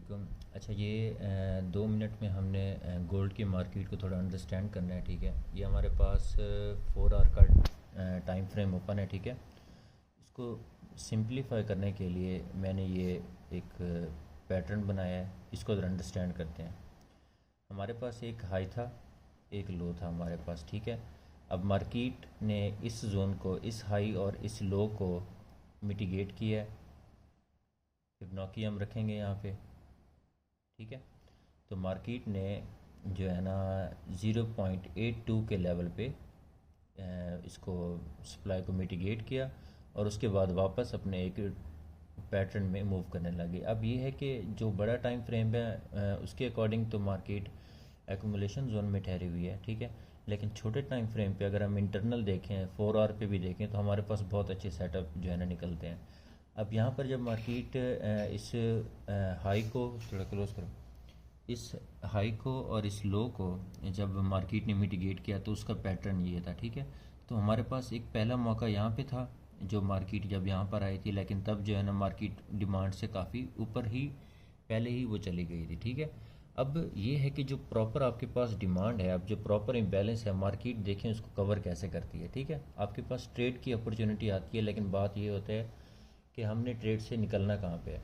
वालेकुम। अच्छा, ये 2 मिनट में हमने गोल्ड की मार्केट को थोड़ा अंडरस्टैंड करना है, ठीक है। ये हमारे पास 4 आवर का टाइम फ्रेम ओपन है, ठीक है। इसको सिंपलीफाई करने के लिए मैंने ये एक पैटर्न बनाया है, इसको ज़रा अंडरस्टैंड करते हैं। हमारे पास एक हाई था, एक लो था हमारे पास, ठीक है। अब मार्केट ने इस जोन को, इस हाई और इस लो को मिटिगेट किया है। फिबोनाची हम रखेंगे यहाँ पे, ठीक है। तो मार्केट ने जो है ना 0.82 के लेवल पे इसको सप्लाई को मिटिगेट किया और उसके बाद वापस अपने एक पैटर्न में मूव करने लगे। अब ये है कि जो बड़ा टाइम फ्रेम है उसके अकॉर्डिंग तो मार्केट एक्यूमुलेशन जोन में ठहरी हुई है, ठीक है। लेकिन छोटे टाइम फ्रेम पे अगर हम इंटरनल देखें, 4 आवर पे भी देखें, तो हमारे पास बहुत अच्छे सेटअप जो है ना निकलते हैं। अब यहाँ पर जब मार्केट इस हाई को थोड़ा क्लोज करो, इस हाई को और इस लो को जब मार्केट ने मिटिगेट किया तो उसका पैटर्न ये था, ठीक है। तो हमारे पास एक पहला मौका यहाँ पे था जो मार्केट जब यहाँ पर आई थी, लेकिन तब जो है ना मार्केट डिमांड से काफ़ी ऊपर ही पहले ही वो चली गई थी, ठीक है। अब ये है कि जो प्रॉपर आपके पास डिमांड है, अब जो प्रॉपर इम्बैलेंस है, मार्केट देखें उसको कवर कैसे करती है, ठीक है। आपके पास ट्रेड की अपॉर्चुनिटी आती है, लेकिन बात ये होता है कि हमने ट्रेड से निकलना कहाँ पे है।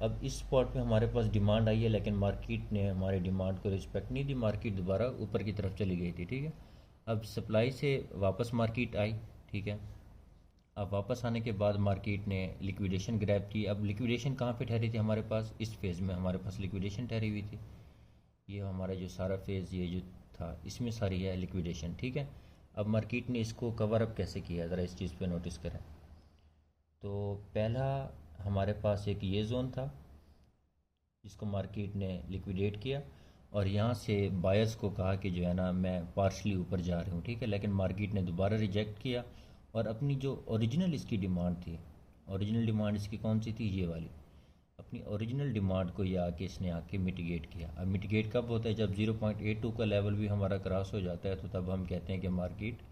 अब इस स्पॉट पे हमारे पास डिमांड आई है, लेकिन मार्केट ने हमारे डिमांड को रिस्पेक्ट नहीं दी, मार्केट दोबारा ऊपर की तरफ चली गई थी, ठीक है। अब सप्लाई से वापस मार्केट आई, ठीक है। अब वापस आने के बाद मार्केट ने लिक्विडेशन ग्रैब की। अब लिक्विडेशन कहाँ पे ठहरी थी हमारे पास, इस फेज़ में हमारे पास लिक्विडेशन ठहरी हुई थी। ये हमारा जो सारा फेज़ ये जो था इसमें सारी है लिक्विडेशन, ठीक है। अब मार्केट ने इसको कवर अप कैसे किया, ज़रा इस चीज़ पे नोटिस करें। तो पहला हमारे पास एक ये जोन था जिसको मार्केट ने लिक्विडेट किया और यहाँ से बायर्स को कहा कि जो है ना मैं पार्शली ऊपर जा रही हूँ, ठीक है। लेकिन मार्केट ने दोबारा रिजेक्ट किया और अपनी जो ओरिजिनल इसकी डिमांड थी, ओरिजिनल डिमांड इसकी कौन सी थी, ये वाली, अपनी ओरिजिनल डिमांड को ये आके इसने आके मिटिगेट किया। अब मिटिगेट कब होता है, जब 0.82 का लेवल भी हमारा क्रॉस हो जाता है, तो तब हम कहते हैं कि मार्केट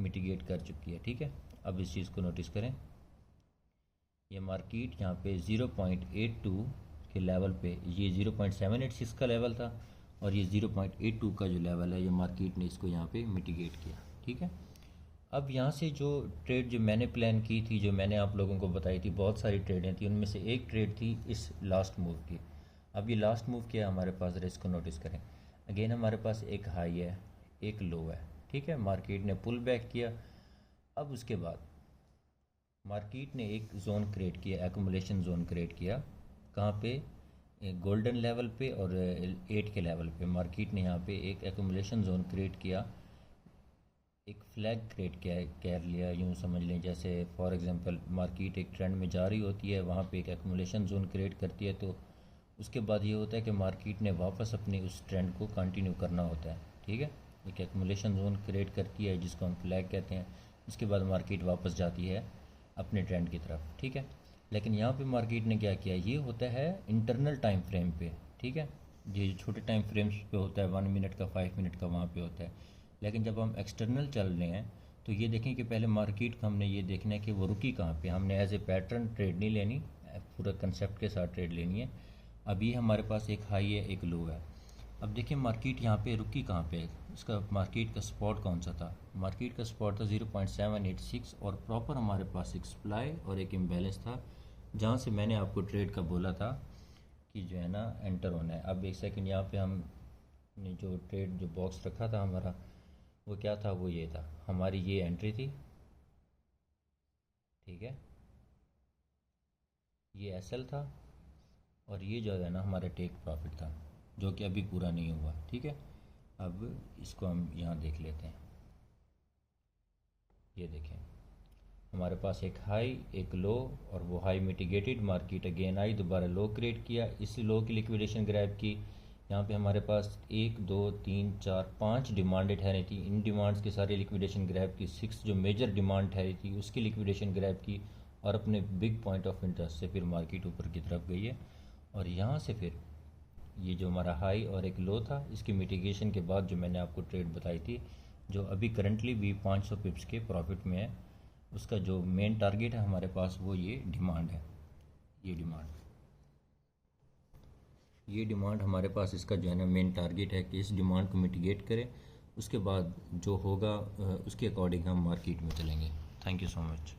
मिटिगेट कर चुकी है, ठीक है। अब इस चीज़ को नोटिस करें, ये मार्केट यहाँ पे 0.82 के लेवल पे, ये 0.786 का लेवल था और ये 0.82 का जो लेवल है, ये मार्केट ने इसको यहाँ पे मिटिगेट किया, ठीक है। अब यहाँ से जो ट्रेड जो मैंने प्लान की थी, जो मैंने आप लोगों को बताई थी, बहुत सारी ट्रेडें थी, उनमें से एक ट्रेड थी इस लास्ट मूव की। अब ये लास्ट मूव किया हमारे पास, इसको नोटिस करें। अगेन हमारे पास एक हाई है, एक लो है, ठीक है। मार्केट ने पुल बैक किया। अब उसके बाद मार्केट ने एक जोन क्रिएट किया, एक्यूमुलेशन जोन क्रिएट किया, कहाँ पे, गोल्डन लेवल पे और 8 के लेवल पे मार्केट ने यहाँ पे एक एक्यूमुलेशन जोन क्रिएट किया, एक फ्लैग क्रिएट किया, कर लिया, यूँ समझ लें। जैसे फॉर एग्जांपल मार्केट एक ट्रेंड में जा रही होती है, वहाँ पे एक एक्यूमुलेशन जोन क्रिएट करती है, तो उसके बाद ये होता है कि मार्केट ने वापस अपने उस ट्रेंड को कंटिन्यू करना होता है, ठीक है। एक एक्यूमुलेशन जोन क्रिएट करती है जिसको हम फ्लैग कहते हैं, उसके बाद मार्केट वापस जाती है अपने ट्रेंड की तरफ, ठीक है। लेकिन यहाँ पे मार्केट ने क्या किया, ये होता है इंटरनल टाइम फ्रेम पे, ठीक है। ये जो छोटे टाइम फ्रेम्स पे होता है, 1 मिनट का, 5 मिनट का, वहाँ पे होता है। लेकिन जब हम एक्सटर्नल चल रहे हैं तो ये देखें कि पहले मार्केट को हमने ये देखना है कि वो रुकी कहाँ पे। हमने एज ए पैटर्न ट्रेड नहीं लेनी, पूरा कंसेप्ट के साथ ट्रेड लेनी है। अब ये हमारे पास एक हाई है, एक लो है। अब देखिए मार्केट यहाँ पे रुकी कहाँ पे, इसका मार्केट का स्पॉट कौन सा था, मार्केट का स्पॉट था 0.786 और प्रॉपर हमारे पास एक सप्लाई और एक इम्बैलेंस था, जहाँ से मैंने आपको ट्रेड का बोला था कि जो है ना एंटर होना है। अब एक सेकंड, यहाँ पे हमने जो ट्रेड जो बॉक्स रखा था हमारा, वो क्या था, वो ये था, हमारी ये एंट्री थी, ठीक है, ये एसएल था और ये जो है ना हमारा टेक प्रॉफिट था, जो कि अभी पूरा नहीं हुआ, ठीक है। अब इसको हम यहाँ देख लेते हैं। ये देखें हमारे पास एक हाई, एक लो, और वो high mitigated, market again I, दोबारा लो क्रिएट किया, इस लो की लिक्विडेशन ग्रैब की। यहाँ पे हमारे पास 1 2 3 4 5 डिमांडें ठहरी थी, इन डिमांड्स की सारी लिक्विडेशन ग्रैब की। 6 जो मेजर डिमांड ठहरी थी उसकी लिक्विडेशन ग्रैब की और अपने बिग पॉइंट ऑफ इंटरेस्ट से फिर मार्केट ऊपर की तरफ गई है। और यहाँ से फिर ये जो हमारा हाई और एक लो था, इसकी मिटिगेशन के बाद जो मैंने आपको ट्रेड बताई थी, जो अभी करंटली भी 500 पिप्स के प्रॉफिट में है, उसका जो मेन टारगेट है हमारे पास वो ये डिमांड है, ये डिमांड। ये डिमांड हमारे पास, इसका जो है ना मेन टारगेट है कि इस डिमांड को मिटिगेट करें, उसके बाद जो होगा उसके अकॉर्डिंग हम मार्केट में चलेंगे। Thank you so much.